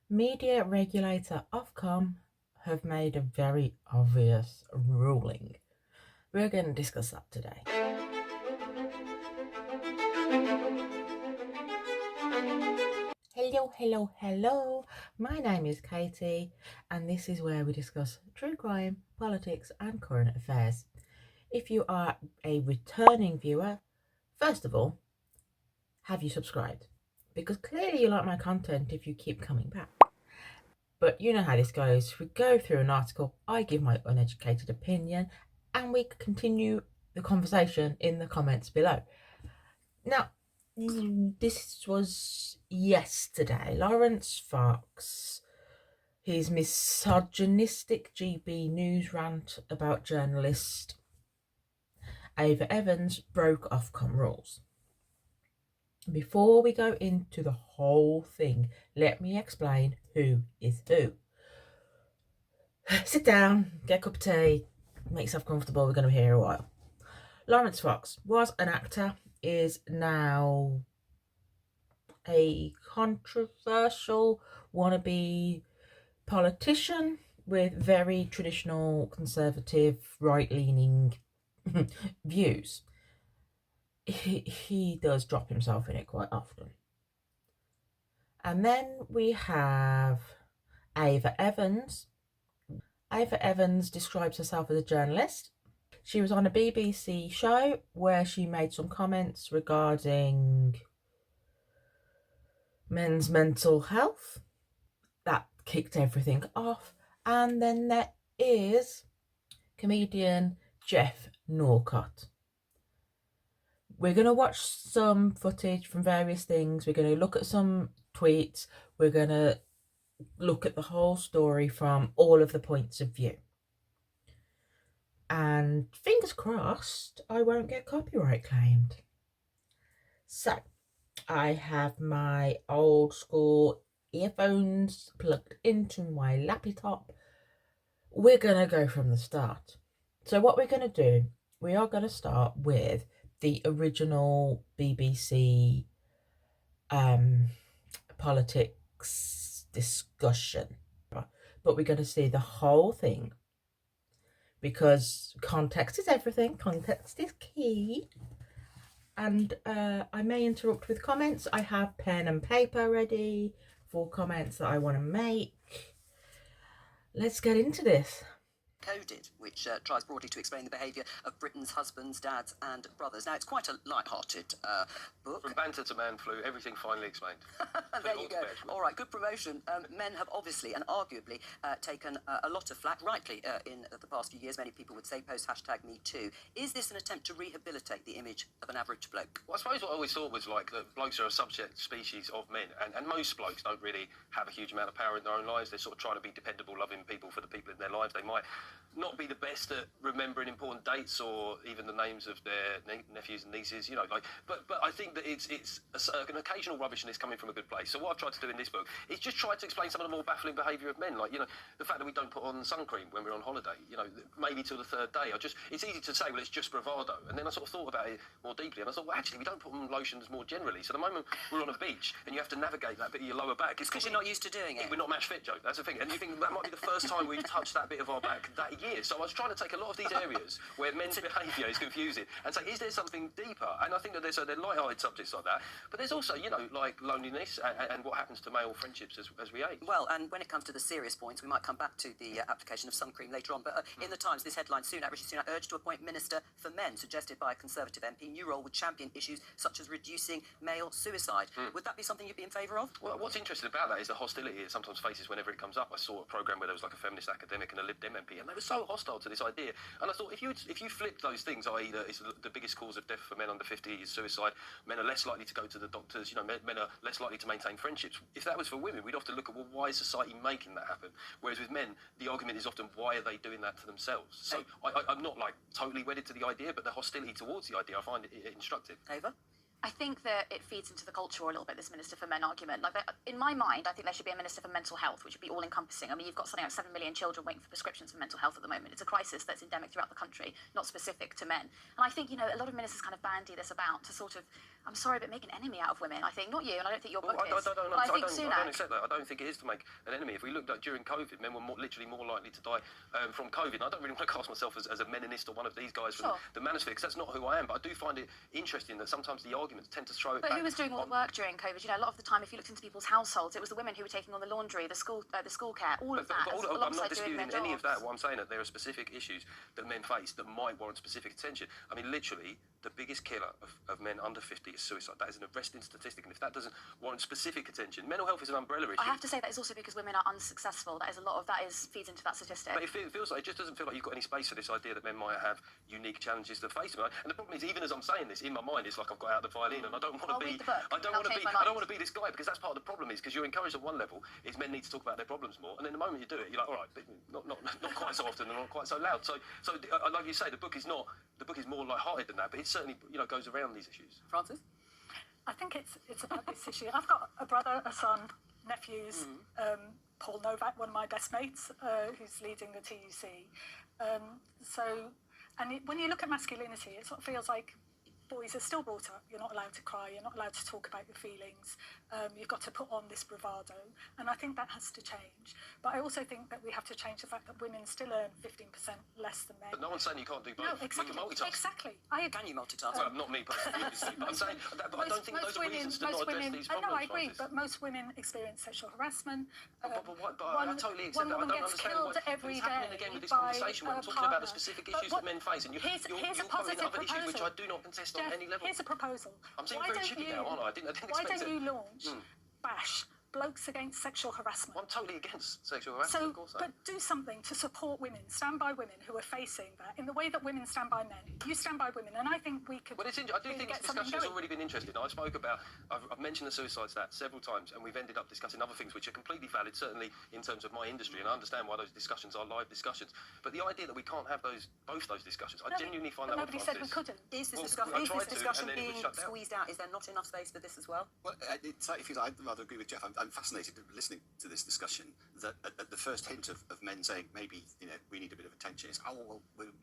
Media regulator Ofcom have made a very obvious ruling. We're going to discuss that today. Hello. My name is Katie, and this is where we discuss true crime, politics, and current affairs. If you are a returning viewer, first of all, have you subscribed? Because clearly you like my content if you keep coming back. But you know how this goes. We go through an article, I give my uneducated opinion, and we continue the conversation in the comments below. Now, this was yesterday. Laurence Fox, his misogynistic GB news rant about journalist Ava Evans broke Ofcom rules. Before we go into the whole thing, let me explain who is who. Sit down, get a cup of tea, make yourself comfortable. We're going to be here a while. Laurence Fox was an actor, is now a controversial wannabe politician with very traditional conservative right-leaning views. He does drop himself in it quite often. And then we have Ava Evans. Ava Evans describes herself as a journalist. She was on a BBC show where she made some comments regarding men's mental health. That kicked everything off. And then there is comedian Jeff Norcott. We're going to watch some footage from various things. We're going to look at some tweets. We're going to look at the whole story from all of the points of view. And fingers crossed, I won't get copyright claimed. So, I have my old school earphones plugged into my laptop. We're going to go from the start. So what we're going to do, we are going to start with the original BBC politics discussion. But we're going to see the whole thing because context is everything. Context is key. And I may interrupt with comments. I have pen and paper ready for comments that I want to make. Let's get into this. Coded, which tries broadly to explain the behaviour of Britain's husbands, dads and brothers. Now, it's quite a light-hearted book. From banter to man flu, everything finally explained. There you go. All right, good promotion. Men have obviously and arguably taken a lot of flack, rightly, in the past few years. Many people would say post #MeToo. Is this an attempt to rehabilitate the image of an average bloke? Well, I suppose what I always thought was like that blokes are a subject species of men, and most blokes don't really have a huge amount of power in their own lives. They're sort of trying to be dependable, loving people for the people in their lives. They might not be the best at remembering important dates or even the names of their nephews and nieces, but I think that it's an occasional rubbishness coming from a good place. So what I've tried to do in this book is just try to explain some of the more baffling behaviour of men, like, the fact that we don't put on sun cream when we're on holiday, maybe till the third day. It's easy to say, well, it's just bravado. And then I sort of thought about it more deeply, and I thought, well, actually, we don't put on lotions more generally. So the moment we're on a beach and you have to navigate that bit of your lower back, it's because you're not used to doing it. We're not match fit, Joe. That's the thing. And you think that might be the first time we've touched that bit of our back that year. So I was trying to take a lot of these areas where men's behaviour is confusing and say, is there something deeper? And I think that there's light-hearted subjects like that. But there's also, like loneliness and what happens to male friendships as we age. Well, and when it comes to the serious points, we might come back to the application of sun cream later on. But in the Times, this headline, Rishi Sunak urged to appoint Minister for Men, suggested by a Conservative MP. New role would champion issues such as reducing male suicide. Would that be something you'd be in favour of? Well, what's interesting about that is the hostility it sometimes faces whenever it comes up. I saw a programme where there was like a feminist academic and a Lib Dem MP, and they were so hostile to this idea. And I thought, if you flip those things, i.e. that it's the biggest cause of death for men under 50 is suicide, men are less likely to go to the doctors, men are less likely to maintain friendships. If that was for women, we'd have to look at, well, why is society making that happen? Whereas with men, the argument is often, why are they doing that to themselves? So I'm not like totally wedded to the idea, but the hostility towards the idea, I find it instructive. Ava? I think that it feeds into the culture a little bit, this Minister for Men argument. Like, in my mind, I think there should be a Minister for Mental Health, which would be all-encompassing. I mean, you've got something like 7 million children waiting for prescriptions for mental health at the moment. It's a crisis that's endemic throughout the country, not specific to men. And I think, a lot of ministers kind of bandy this about to sort of, I'm sorry, but make an enemy out of women. I think, not you, and I don't think your book I is. don't But I think I don't Sunak. accept that. I don't think it is to make an enemy. If we looked at during COVID, men were literally more likely to die from COVID. And I don't really want to cast myself as a meninist or one of these guys from the manosphere, because that's not who I am. But I do find it interesting that sometimes the arguments tend to throw it back. But who was doing all the work during COVID? You know, a lot of the time, if you looked into people's households, it was the women who were taking on the laundry, the school care, all of that. I'm not disputing any of that. What I'm saying that there are specific issues that men face that might warrant specific attention. I mean, literally, the biggest killer of men under 50 is suicide. That is an arresting statistic, and if that doesn't warrant specific attention, mental health is an umbrella issue. I have to say that is also because women are unsuccessful. That is a lot of that feeds into that statistic. But it feels like, it just doesn't feel like you've got any space for this idea that men might have unique challenges to face them. And the problem is, even as I'm saying this, in my mind, it's like I've got out the violin, and I don't want to be. I don't want to be this guy, because that's part of the problem. Is because you're encouraged at one level is men need to talk about their problems more, and then the moment you do it, you're like, all right, but not quite so often, and not quite so loud. So like you say, the book is more light-hearted than that, but it certainly goes around these issues. Francis? I think it's about this issue. I've got a brother, a son, nephews. Paul Novak, one of my best mates, who's leading the TUC. When you look at masculinity, it sort of feels like boys are still brought up. You're not allowed to cry. You're not allowed to talk about your feelings. You've got to put on this bravado. And I think that has to change. But I also think that we have to change the fact that women still earn 15% less than men. But no one's saying you can't do both. No, exactly. We can multitask. Exactly. I agree. Can you multitask? Well, not me personally, obviously, but I'm saying that. But I don't think those are reasons to not address these problems. No, I agree. Francis. But most women experience sexual harassment. But I totally accept that. I don't understand what's happening again with this conversation when I'm talking about the specific issues that men face, and you're putting other issues which I do not contest on any level. Here's a proposal. I'm saying very chippy now, aren't I? I didn't expect Why it. don't you launch BASH, Blokes Against Sexual Harassment? Well, I'm totally against sexual harassment, of course. But do something to support women, stand by women who are facing that in the way that women stand by men. You stand by women, and I think we could. Well, I do think this discussion has already been interesting. I've mentioned the suicide stat several times, and we've ended up discussing other things which are completely valid, certainly in terms of my industry, and I understand why those discussions are live discussions. But the idea that we can't have both those discussions, I genuinely find that. Nobody said we couldn't. Is this discussion being squeezed out? Is there not enough space for this as well? Well, it slightly feels. I'd rather agree with Jeff. I'm fascinated listening to this discussion that at the first hint of men saying maybe we need a bit of attention, it's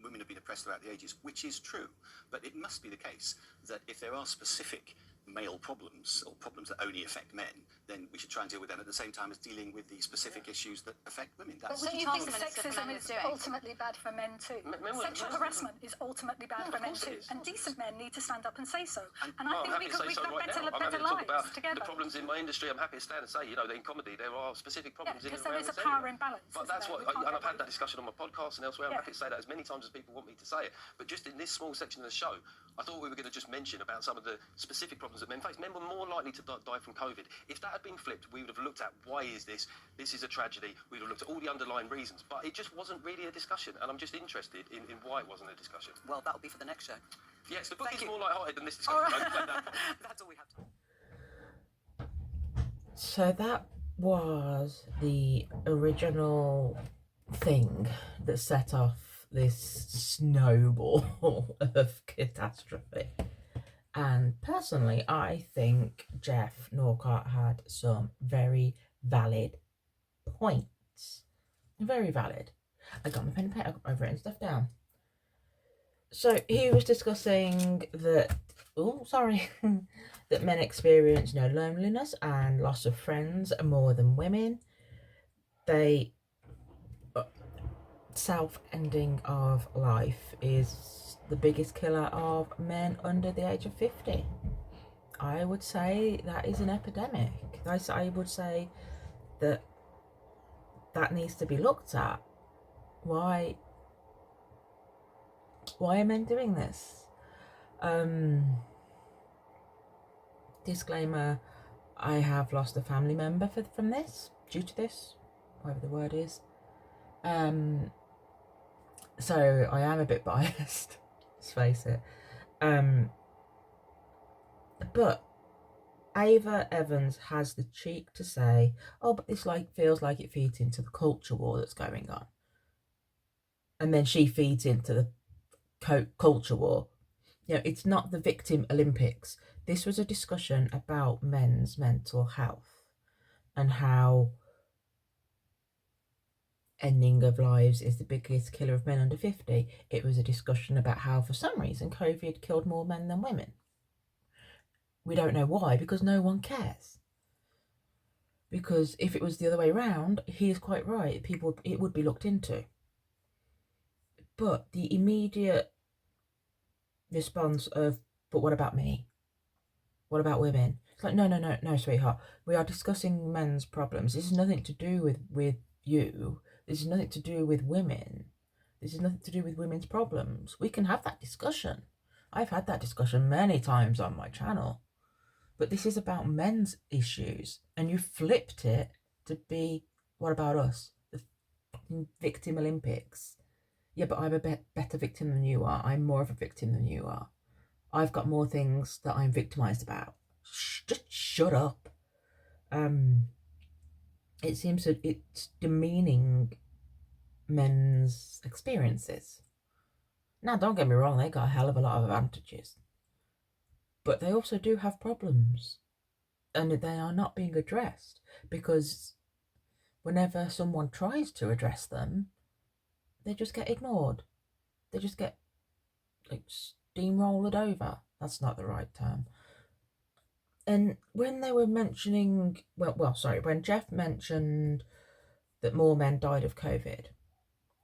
women have been oppressed throughout the ages, which is true, but it must be the case that if there are specific male problems or problems that only affect men, then we should try and deal with them at the same time as dealing with the specific issues that affect women. But do you think sexism is ultimately bad for men too? Sexual harassment is ultimately bad for men too, and decent men need to stand up and say so. And I think we could have better lives together. The problems in my industry, I'm happy to stand and say, that in comedy there are specific problems in and because around there is a this power area. imbalance. But that's what, and I've had that discussion on my podcast and elsewhere. I'm happy to say that as many times as people want me to say it. But just in this small section of the show, I thought we were going to just mention about some of the specific problems that men face. Men were more likely to die from COVID. If that had been flipped, we would have looked at why is this? This is a tragedy. We would have looked at all the underlying reasons. But it just wasn't really a discussion, and I'm just interested in why it wasn't a discussion. Well, that'll be for the next show. Yes, the book is more light-hearted than this discussion. That's all we have to. So that was the original thing that set off this snowball of catastrophe. And personally, I think Jeff Norcott had some very valid points. Very valid. I got my pen and paper, I've written stuff down. So he was discussing that, that men experience loneliness and loss of friends more than women. Self-ending of life is the biggest killer of men under the age of 50. I would say that is an epidemic. I would say that needs to be looked at. Why are men doing this? Disclaimer, I have lost a family member from this, due to this, whatever the word is. So I am a bit biased, let's face it. But Ava Evans has the cheek to say, but this feels like it feeds into the culture war that's going on. And then she feeds into the culture war. It's not the victim Olympics. This was a discussion about men's mental health and how ending of lives is the biggest killer of men under 50. It was a discussion about how, for some reason, COVID killed more men than women. We don't know why, because no one cares. Because if it was the other way around, he is quite right. It would be looked into. But the immediate response of, but what about me? What about women? It's like, no, sweetheart. We are discussing men's problems. This has nothing to do with you. This is nothing to do with women. This is nothing to do with women's problems. We can have that discussion. I've had that discussion many times on my channel. But this is about men's issues. And you flipped it to be, what about us? The victim Olympics. Yeah, but I'm a better victim than you are. I'm more of a victim than you are. I've got more things that I'm victimised about. Just shut up. It seems that it's demeaning men's experiences. Now, don't get me wrong, they got a hell of a lot of advantages. But they also do have problems. And they are not being addressed. Because whenever someone tries to address them, they just get ignored. They just get, like, steamrolled over. That's not the right term. And when they were mentioning, when Jeff mentioned that more men died of COVID,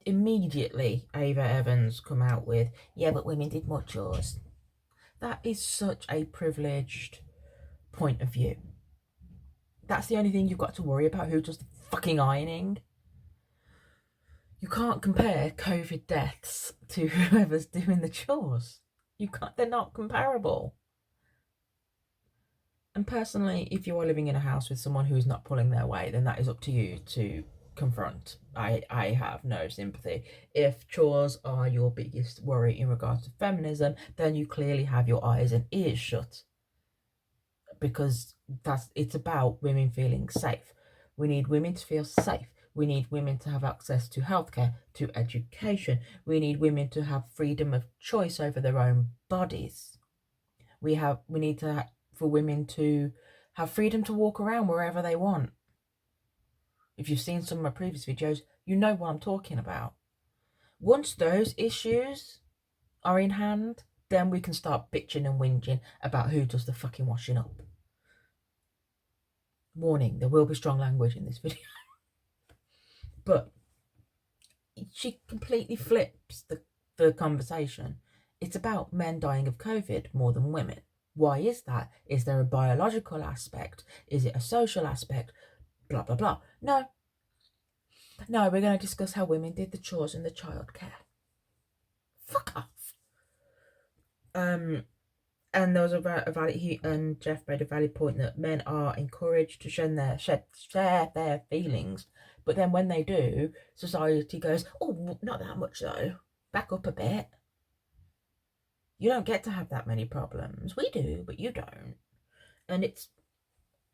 immediately Ava Evans come out with, yeah, but women did more chores. That is such a privileged point of view. That's the only thing you've got to worry about, who does the fucking ironing. You can't compare COVID deaths to whoever's doing the chores. They're not comparable. And personally, if you are living in a house with someone who's not pulling their weight, then that is up to you to confront. I have no sympathy. If chores are your biggest worry in regards to feminism, then you clearly have your eyes and ears shut. Because it's about women feeling safe. We need women to feel safe. We need women to have access to healthcare, to education. We need women to have freedom of choice over their own bodies. We need for women to have freedom to walk around wherever they want. If you've seen some of my previous videos, you know what I'm talking about. Once those issues are in hand, then we can start bitching and whinging about who does the fucking washing up. Warning, there will be strong language in this video. But she completely flips the conversation. It's about men dying of COVID more than women. Why is that? Is there a biological aspect? Is it a social aspect? Blah, blah, blah. No, we're going to discuss how women did the chores and the childcare. Fuck off. And there was and Jeff made a valid point that men are encouraged to share their feelings, but then when they do, society goes, oh, not that much though. Back up a bit. You don't get to have that many problems. We do, but you don't. And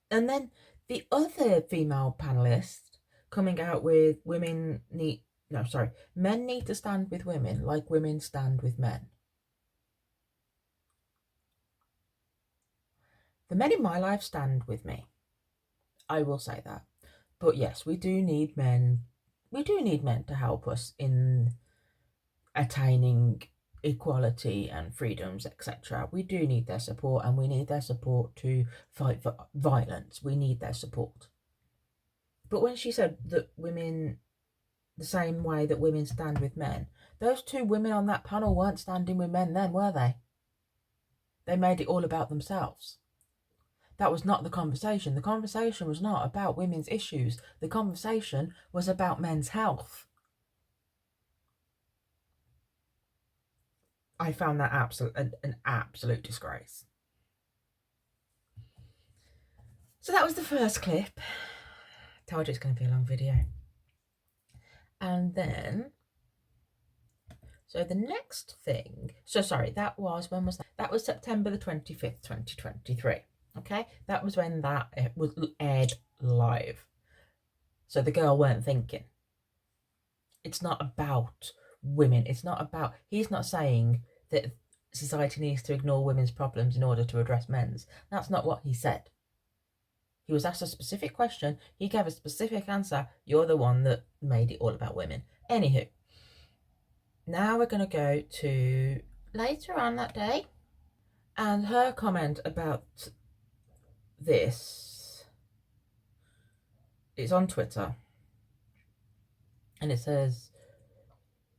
then the other female panelist coming out with men need to stand with women like women stand with men. The men in my life stand with me. I will say that. But yes, we do need men. We do need men to help us in attaining equality and freedoms, etc. We do need their support, and we need their support to fight for violence. We need their support. But when she said that women, the same way that women stand with men, those two women on that panel weren't standing with men then, were they? They made it all about themselves. That was not the conversation. The conversation was not about women's issues. The conversation was about men's health. I found that an absolute disgrace. So that was the first clip. Told you it's going to be a long video. And then, so the next thing, that was, when was that? That was September the 25th, 2023. Okay, that was when that was aired live. So the girl weren't thinking. It's not about women. It's not about, he's not saying that society needs to ignore women's problems in order to address men's. That's not what he said. He was asked a specific question. He gave a specific answer. You're the one that made it all about women. Anywho, now we're going to go to later on that day. And her comment about this, it's on Twitter, and it says,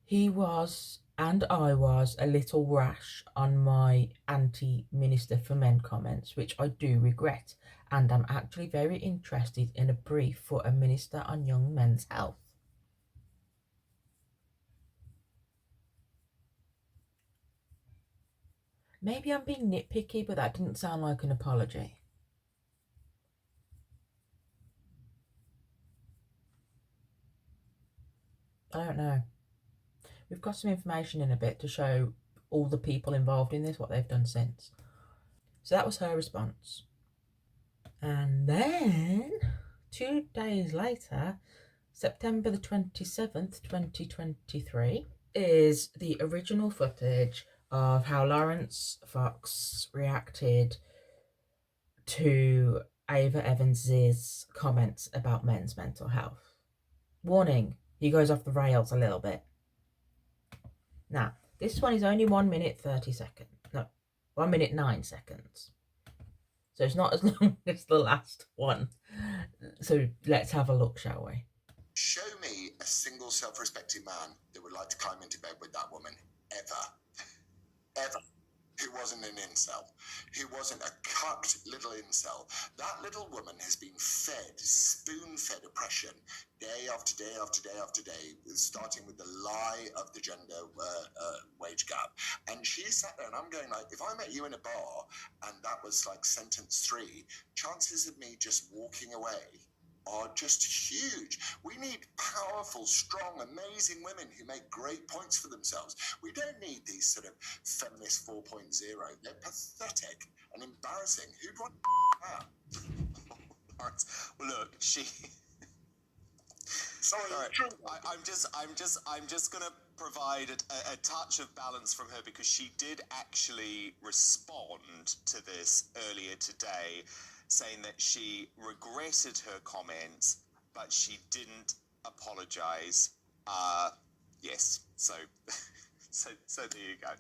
he was and I was a little rash on my anti-Minister for Men comments, which I do regret, and I'm actually very interested in a brief for a Minister on Young Men's Health. Maybe I'm being nitpicky, but that didn't sound like an apology. I don't know. We've got some information in a bit to show all the people involved in this, what they've done since. So that was her response. And then 2 days later, September the 27th, 2023, is the original footage of how Laurence Fox reacted to Ava Evans' comments about men's mental health. Warning, he goes off the rails a little bit. Now, this one is only 1 minute 30 seconds. No, 1 minute 9 seconds. So it's not as long as the last one. So let's have a look, shall we? Show me a single self-respecting man that would like to climb into bed with that woman. Ever. Who wasn't an incel, who wasn't a cucked little incel. That little woman has been fed, spoon-fed oppression day after day after day after day, starting with the lie of the gender wage gap. And she sat there, and I'm going like, if I met you in a bar and that was like sentence 3, chances of me just walking away are just huge. We need powerful, strong, amazing women who make great points for themselves. We don't need these sort of feminist 4.0. They're pathetic and embarrassing. Who'd want that? Well, look, she. Sorry, I'm just gonna provide a touch of balance from her, because she did actually respond to this earlier today, saying that she regretted her comments, but she didn't apologise. Yes, so there you go.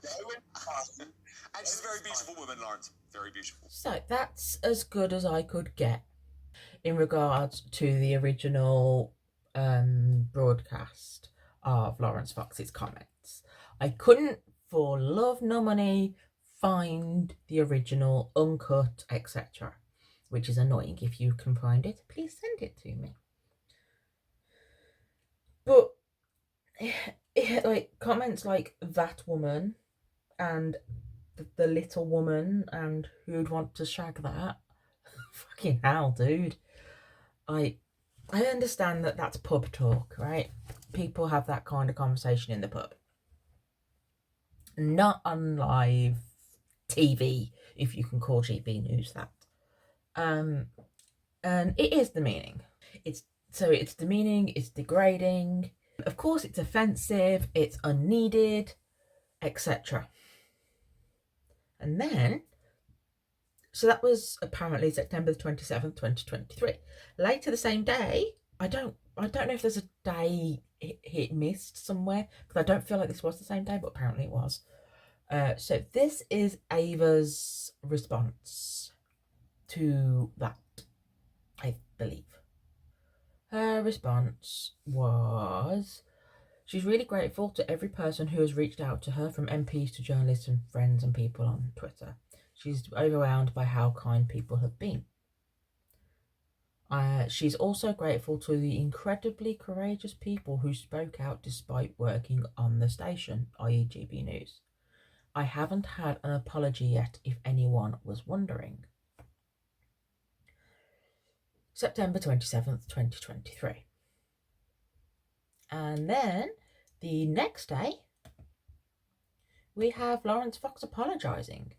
And she's a very beautiful woman, Laurence. Very beautiful. So that's as good as I could get in regards to the original broadcast of Laurence Fox's comments. I couldn't, for love nor money, find the original uncut, etc., which is annoying. If you can find it, please send it to me. But like comments like that woman and the little woman and who'd want to shag that, fucking hell, dude. I understand that that's pub talk, right? People have that kind of conversation in the pub. Not on live TV, if you can call GB News that. And it is demeaning. It's demeaning, it's degrading. Of course, it's offensive, it's unneeded, etc. And then, so that was apparently September the 27th, 2023. Later the same day, I don't know if there's a day it missed somewhere, because I don't feel like this was the same day, but apparently it was. So this is Ava's response to that, I believe. Her response was, she's really grateful to every person who has reached out to her, from MPs to journalists and friends and people on Twitter. She's overwhelmed by how kind people have been. She's also grateful to the incredibly courageous people who spoke out despite working on the station, i.e. GB News. I haven't had an apology yet, if anyone was wondering. September 27th, 2023. And then the next day, we have Laurence Fox apologising.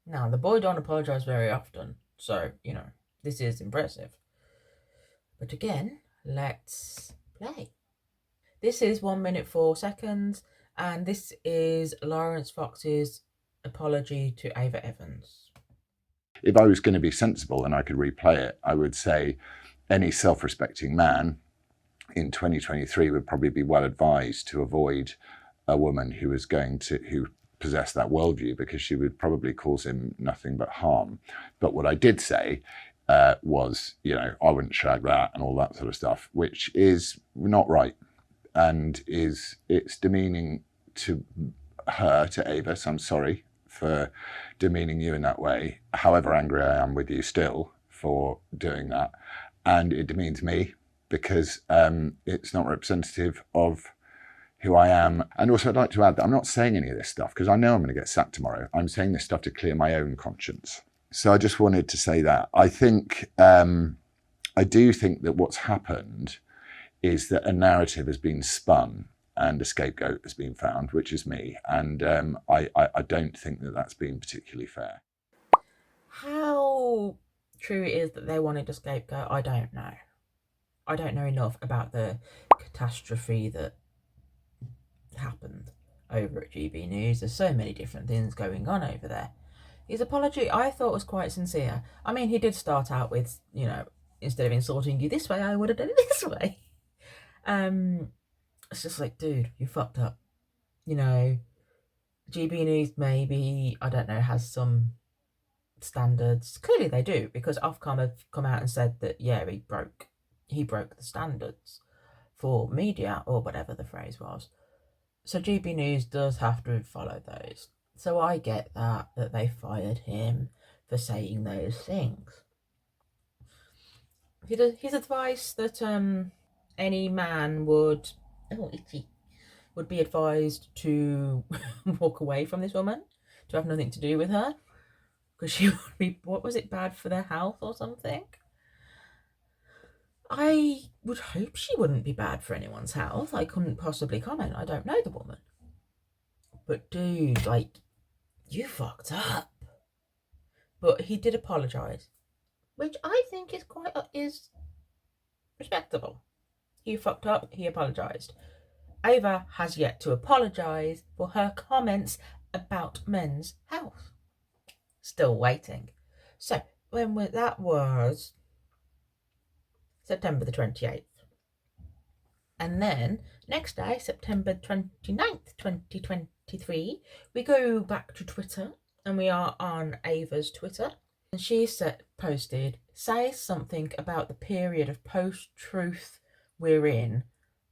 Now, the boy don't apologise very often, so, this is impressive. But again, let's play. This is 1 minute 4 seconds, and this is Laurence Fox's apology to Ava Evans. If I was going to be sensible and I could replay it, I would say any self-respecting man in 2023 would probably be well advised to avoid a woman who possess that worldview, because she would probably cause him nothing but harm. But what I did say was, I wouldn't shag that and all that sort of stuff, which is not right, and it's demeaning to her, to Ava. So I'm sorry for demeaning you in that way, however angry I am with you still for doing that. And it demeans me because it's not representative of who I am. And also I'd like to add that I'm not saying any of this stuff because I know I'm going to get sacked tomorrow. I'm saying this stuff to clear my own conscience. So I just wanted to say that. I think, I do think that what's happened is that a narrative has been spun and a scapegoat has been found, which is me. And I don't think that that's been particularly fair. How true it is that they wanted a scapegoat, I don't know. I don't know enough about the catastrophe that happened over at GB News. There's so many different things going on over there. His apology, I thought, was quite sincere. I mean, he did start out with, instead of insulting you this way, I would have done it this way. It's just like, dude, you fucked up. GB News maybe, I don't know, has some standards. Clearly they do, because Ofcom have come out and said that, yeah, he broke the standards for media, or whatever the phrase was. So GB News does have to follow those. So I get that they fired him for saying those things. His advice that any man would be advised to walk away from this woman, to have nothing to do with her, because she would be, what was it, bad for their health or something? I would hope she wouldn't be bad for anyone's health. I couldn't possibly comment. I don't know the woman. But dude, you fucked up. But he did apologise, which I think is respectable. He fucked up, he apologised. Ava has yet to apologise for her comments about men's health. Still waiting. So, that was September the 28th. And then, next day, September 29th, 2023, we go back to Twitter, and we are on Ava's Twitter. And she posted, say something about the period of post-truth we're in,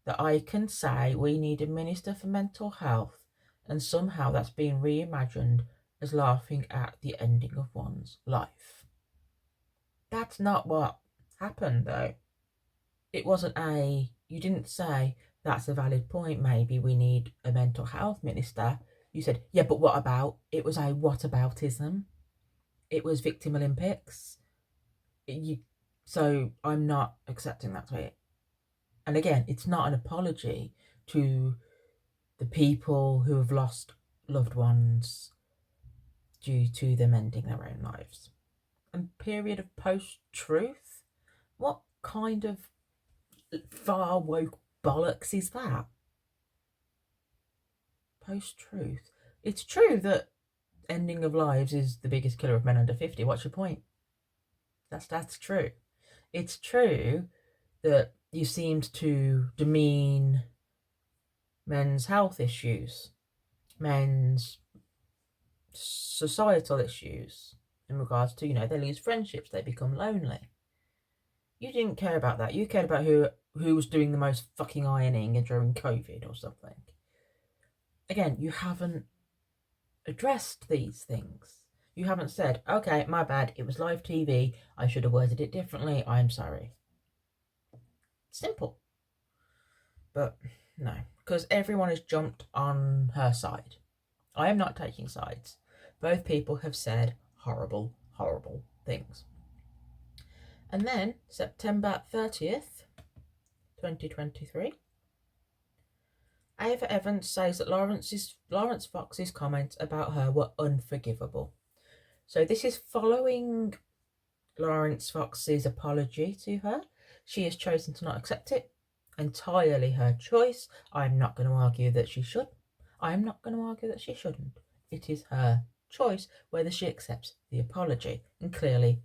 that I can say we need a Minister for Mental Health, and somehow that's been reimagined as laughing at the ending of one's life. That's not what happened, though. It wasn't you didn't say, that's a valid point, maybe we need a mental health minister. You said, yeah, but what about? It was a whataboutism. It was victim Olympics. So I'm not accepting that tweet. And again, it's not an apology to the people who have lost loved ones due to them ending their own lives. And period of post-truth? What kind of far woke bollocks is that? Post-truth. It's true that ending of lives is the biggest killer of men under 50. What's your point? That's true. It's true that you seemed to demean men's health issues, men's societal issues, in regards to, they lose friendships, they become lonely. You didn't care about that. You cared about who was doing the most fucking ironing during COVID or something. Again, you haven't addressed these things. You haven't said, okay, my bad, it was live TV, I should have worded it differently, I'm sorry. Simple. But no, because everyone has jumped on her side. I am not taking sides. Both people have said horrible, horrible things. And then, September 30th, 2023, Ava Evans says that Laurence Fox's comments about her were unforgivable. So this is following Laurence Fox's apology to her. She has chosen to not accept it. Entirely her choice. I'm not going to argue that she should. I'm not going to argue that she shouldn't. It is her choice whether she accepts the apology. And clearly,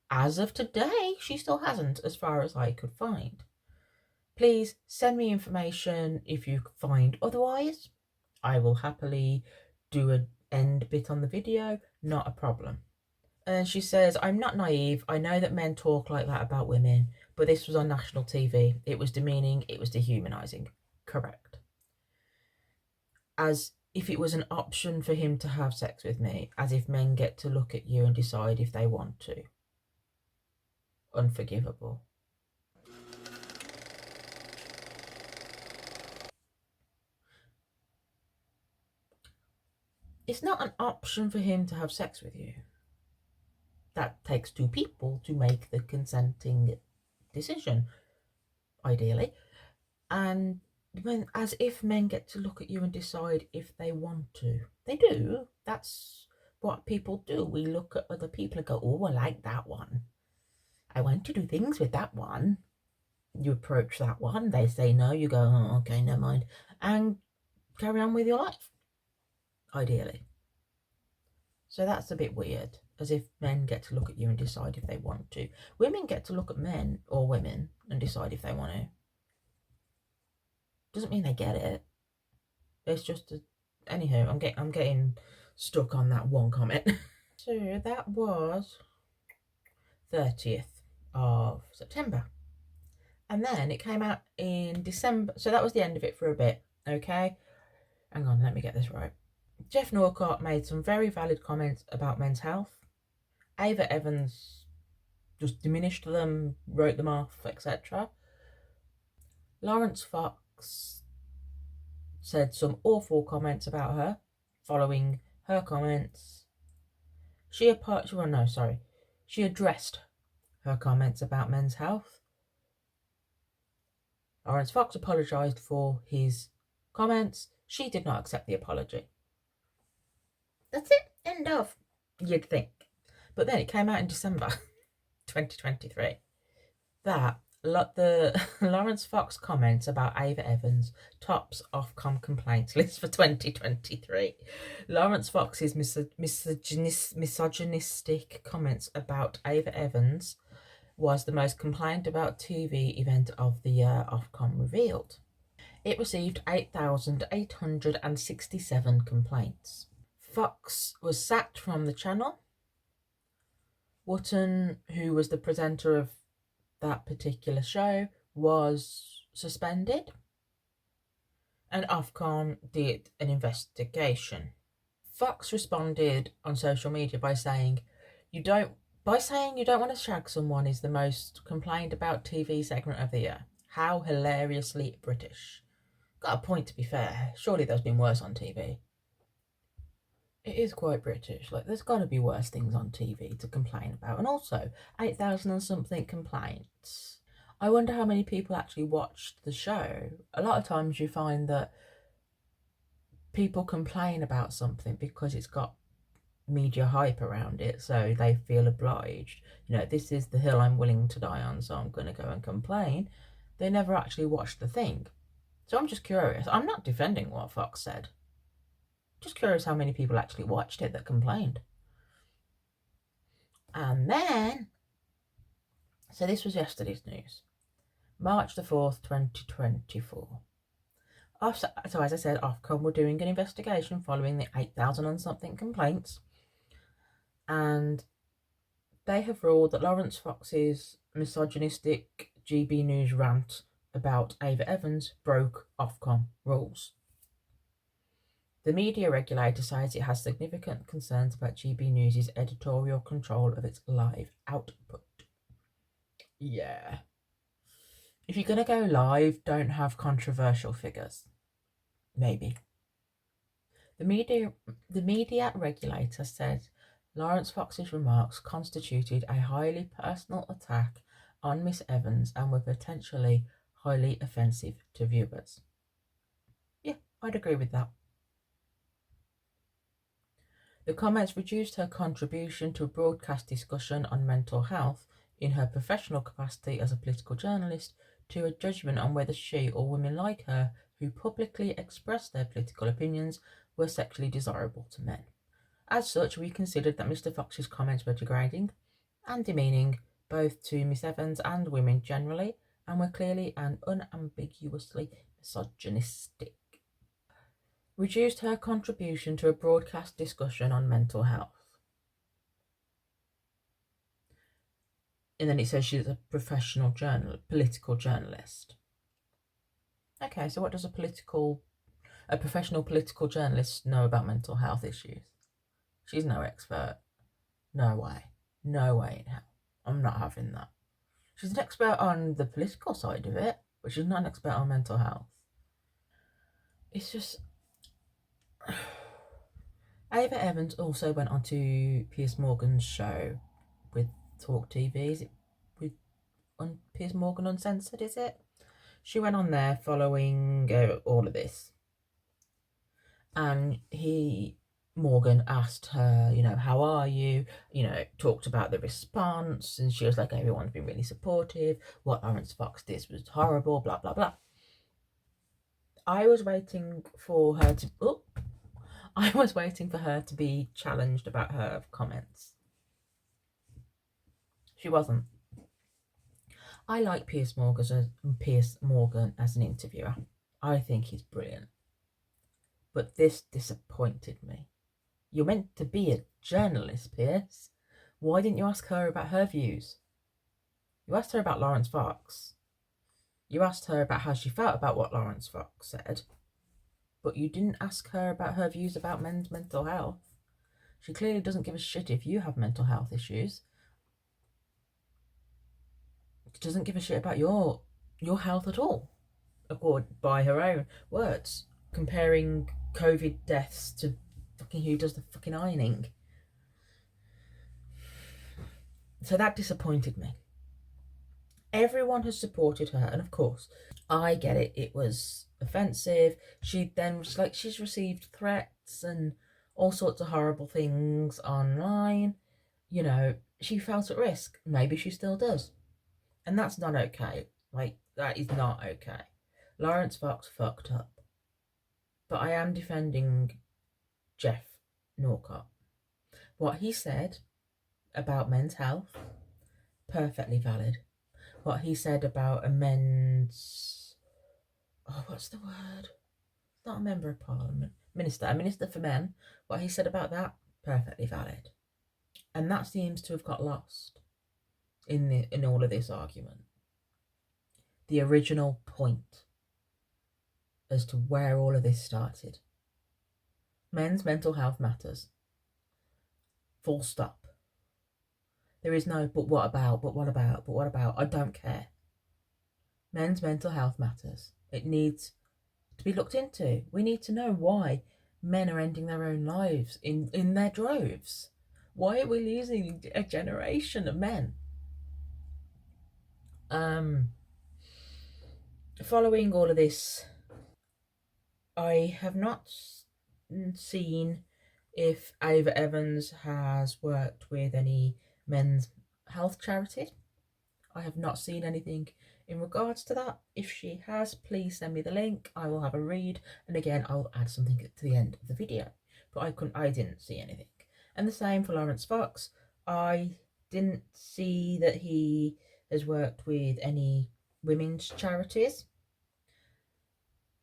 as of today, she still hasn't, as far as I could find. Please send me information if you find otherwise. I will happily do an end bit on the video, not a problem. And she says, I'm not naive. I know that men talk like that about women, but this was on national TV. It was demeaning. It was dehumanizing. Correct. As if it was an option for him to have sex with me, as if men get to look at you and decide if they want to. Unforgivable. It's not an option for him to have sex with you. That takes two people to make the consenting decision, ideally. And when, as if men get to look at you and decide if they want to. They do. That's what people do. We look at other people and go, oh, I like that one. I want to do things with that one. You approach that one, they say no, you go, oh, okay, never mind, and carry on with your life, ideally. So that's a bit weird, as if men get to look at you and decide if they want to. Women get to look at men or women and decide if they want to. Doesn't mean they get it. It's just anywho, I'm getting stuck on that one comment. So that was 30th of September. And then it came out in December. So that was the end of it for a bit, okay? Hang on, let me get this right. Jeff Norcott made some very valid comments about men's health. Ava Evans just diminished them, wrote them off, etc. Laurence Fox said some awful comments about her. Following her comments, she addressed her comments about men's health. Laurence Fox apologised for his comments. She did not accept the apology. That's it. End of. You'd think. But then it came out in December 2023 that the Laurence Fox comments about Ava Evans tops Ofcom complaints list for 2023. Laurence Fox's misogynistic comments about Ava Evans was the most complained about TV event of the year, Ofcom revealed. It received 8,867 complaints. Fox was sacked from the channel. Wootton, who was the presenter of that particular show, was suspended. And Ofcom did an investigation. Fox responded on social media by saying you don't want to shag someone is the most complained about TV segment of the year. How hilariously British. Got a point, to be fair. Surely there's been worse on TV. It is quite British. Like, there's got to be worse things on TV to complain about. And also, 8,000 and something complaints. I wonder how many people actually watched the show. A lot of times you find that people complain about something because it's got media hype around it, so they feel obliged. You know, this is the hill I'm willing to die on, so I'm going to go and complain. They never actually watched the thing. So I'm just curious. I'm not defending what Fox said. Just curious how many people actually watched it that complained. And then, so this was yesterday's news. March the 4th, 2024. So as I said, Ofcom were doing an investigation following the 8,000 and something complaints. And they have ruled that Laurence Fox's misogynistic GB News rant about Ava Evans broke Ofcom rules. The media regulator says it has significant concerns about GB News' editorial control of its live output. Yeah. If you're going to go live, don't have controversial figures. Maybe. The media regulator said Laurence Fox's remarks constituted a highly personal attack on Miss Evans and were potentially highly offensive to viewers. Yeah, I'd agree with that. The comments reduced her contribution to a broadcast discussion on mental health in her professional capacity as a political journalist to a judgment on whether she or women like her who publicly expressed their political opinions were sexually desirable to men. As such, we considered that Mr. Fox's comments were degrading and demeaning both to Miss Evans and women generally, and were clearly and unambiguously misogynistic. reduced her contribution to a broadcast discussion on mental health. And then it says she's a professional political journalist. Okay, so what does a professional political journalist know about mental health issues? She's no expert. No way. No way in hell. I'm not having that. She's an expert on the political side of it, but she's not an expert on mental health. It's just... Ava Evans also went on to Piers Morgan's show with Talk TV. Is it with on Piers Morgan Uncensored, is it? She went on there following all of this. And Morgan asked her, how are you? Talked about the response. And she was like, everyone's been really supportive. What Laurence Fox did was horrible, blah, blah, blah. I was waiting for her to be challenged about her comments. She wasn't. I like Piers Morgan as an interviewer. I think he's brilliant. But this disappointed me. You're meant to be a journalist, Piers. Why didn't you ask her about her views? You asked her about Laurence Fox. You asked her about how she felt about what Laurence Fox said. But you didn't ask her about her views about men's mental health. She clearly doesn't give a shit if you have mental health issues. She doesn't give a shit about your health at all, by her own words, comparing COVID deaths to fucking who does the fucking ironing. So that disappointed me. Everyone has supported her, and of course, I get it. It was offensive. She then was like, she's received threats and all sorts of horrible things online. She felt at risk. Maybe she still does. And that's not okay. That is not okay. Laurence Fox fucked up. But I am defending Jeff Norcott. What he said about men's health, perfectly valid. What he said about a what's the word? Not a member of parliament. A minister for men. What he said about that, perfectly valid. And that seems to have got lost in all of this argument. The original point as to where all of this started. Men's mental health matters. Full stop. There is no but what about. I don't care. Men's mental health matters. It needs to be looked into. We need to know why men are ending their own lives in their droves. Why are we losing a generation of men? Following all of this, I have not seen if Ava Evans has worked with any men's health charities. I have not seen anything in regards to that. If she has, please send me the link. I will have a read, and again, I'll add something to the end of the video. But I didn't see anything. And the same for Laurence Fox. I didn't see that he has worked with any women's charities.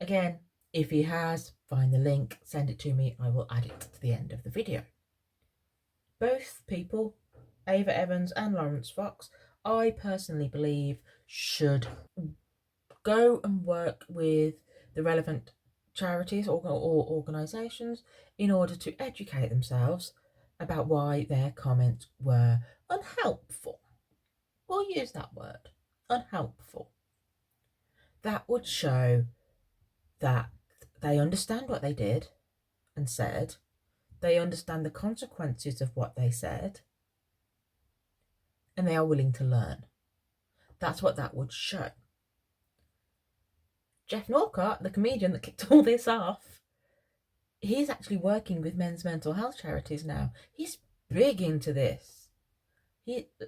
Again, if he has, find the link, send it to me. I will add it to the end of the video. Both people, Ava Evans and Laurence Fox, I personally believe should go and work with the relevant charities or organisations in order to educate themselves about why their comments were unhelpful. We'll use that word, unhelpful. That would show that they understand what they did and said. They understand the consequences of what they said. And they are willing to learn. That's what that would show. Jeff Norcott, the comedian that kicked all this off, he's actually working with men's mental health charities now. He's big into this.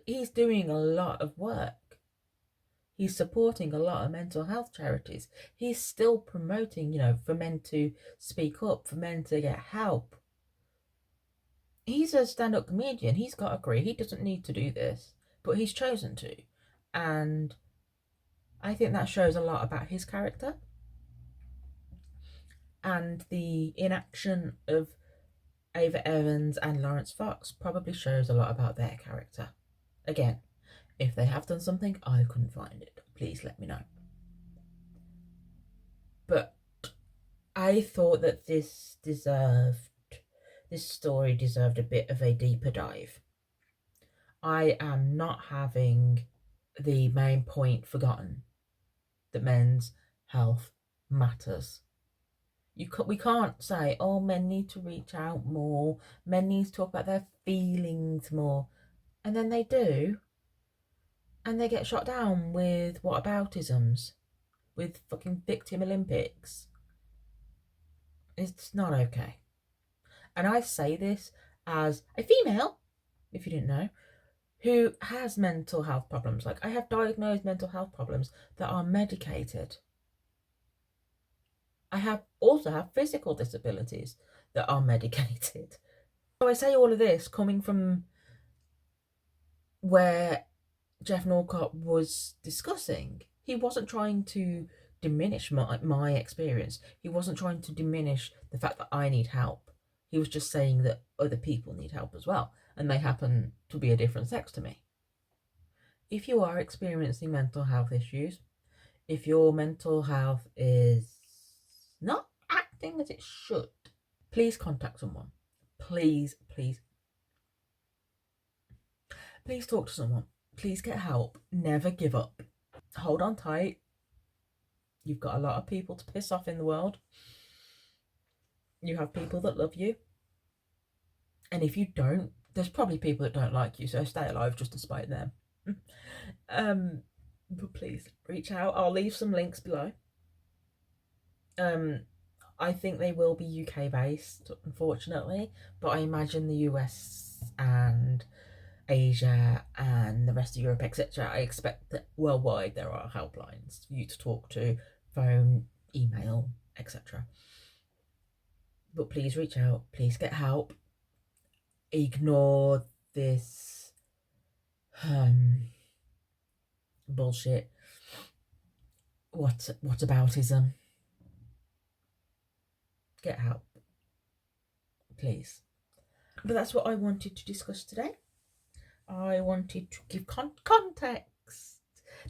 He's doing a lot of work. He's supporting a lot of mental health charities. He's still promoting, for men to speak up, for men to get help. He's a stand-up comedian. He's got a career. He doesn't need to do this, but he's chosen to. And I think that shows a lot about his character. And the inaction of Ava Evans and Laurence Fox probably shows a lot about their character. Again, if they have done something, I couldn't find it. Please let me know. But I thought that this story deserved a bit of a deeper dive. I am not having the main point forgotten, that men's health matters. We can't say, oh, men need to reach out more, men need to talk about their feelings more, and then they do, and they get shot down with whataboutisms, with fucking victim Olympics. It's not okay. And I say this as a female, if you didn't know, who has mental health problems. Like, I have diagnosed mental health problems that are medicated. I also have physical disabilities that are medicated. So I say all of this coming from where Jeff Norcott was discussing. He wasn't trying to diminish my experience. He wasn't trying to diminish the fact that I need help. He was just saying that other people need help as well, and they happen to be a different sex to me. If you are experiencing mental health issues, if your mental health is not acting as it should, please contact someone. Please talk to someone. Please get help. Never give up. Hold on tight. You've got a lot of people to piss off in the world. You have people that love you. And if you don't, there's probably people that don't like you, so stay alive just to spite them. But please reach out. I'll leave some links below. I think they will be UK based, unfortunately, but I imagine the US and Asia and the rest of Europe, etc. I expect that worldwide there are helplines for you to talk to, phone, email, etc. But please reach out. Please get help. Ignore this bullshit. What aboutism? Get help, please. But that's what I wanted to discuss today. I wanted to give context,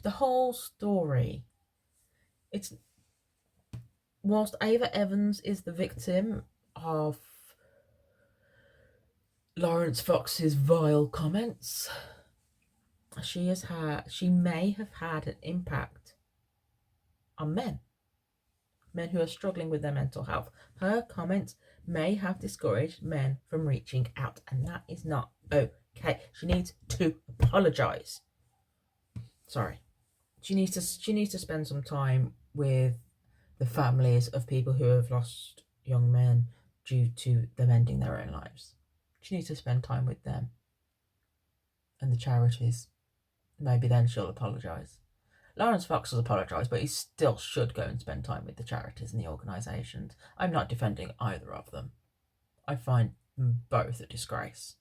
the whole story. It's whilst Ava Evans is the victim of Laurence Fox's vile comments, she may have had an impact on men who are struggling with their mental health. Her comments may have discouraged men from reaching out, and that is not okay. She needs to apologize. Sorry. She needs to spend some time with the families of people who have lost young men due to them ending their own lives. She needs to spend time with them and the charities. Maybe then she'll apologise. Laurence Fox has apologised, but he still should go and spend time with the charities and the organisations. I'm not defending either of them. I find them both a disgrace.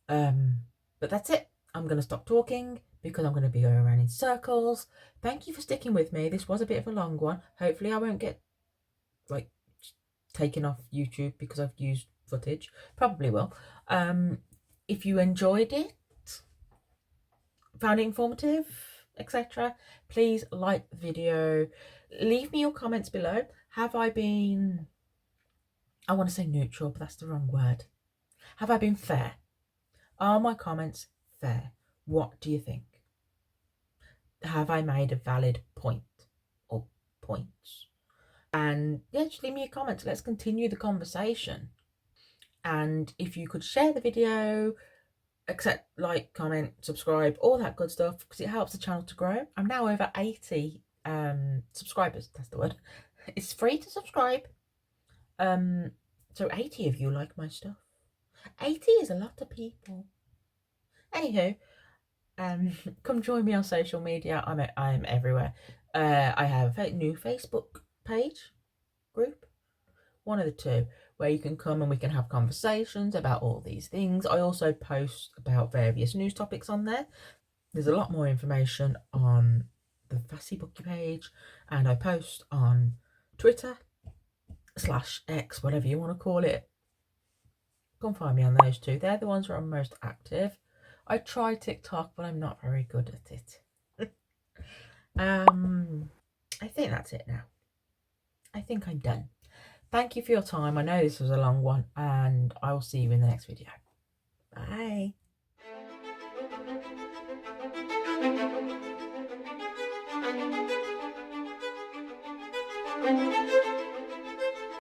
But that's it. I'm going to stop talking because I'm going to be going around in circles. Thank you for sticking with me. This was a bit of a long one. Hopefully I won't get taken off YouTube because I've used footage. Probably will. If you enjoyed it, found it informative, etc., please like the video. Leave me your comments below. Have I been, I want to say neutral, but that's the wrong word. Have I been fair? Are my comments fair? What do you think? Have I made a valid point or points? And yeah, just leave me your comments. Let's continue the conversation. And if you could share the video, accept, like, comment, subscribe, all that good stuff, because it helps the channel to grow. I'm now over 80 subscribers. That's the word. It's free to subscribe. So 80 of you like my stuff. 80 is a lot of people. Anywho, come join me on social media. I'm everywhere. I have a new Facebook page, group, one of the two, where you can come and we can have conversations about all these things. I also post about various news topics on there. There's a lot more information on the Fussy Bookie page, and I post on Twitter /X, whatever you want to call it. Come find me on those two. They're the ones where I'm most active. I try TikTok, but I'm not very good at it. I think that's it now. I think I'm done. Thank you for your time. I know this was a long one, and I will see you in the next video. Bye.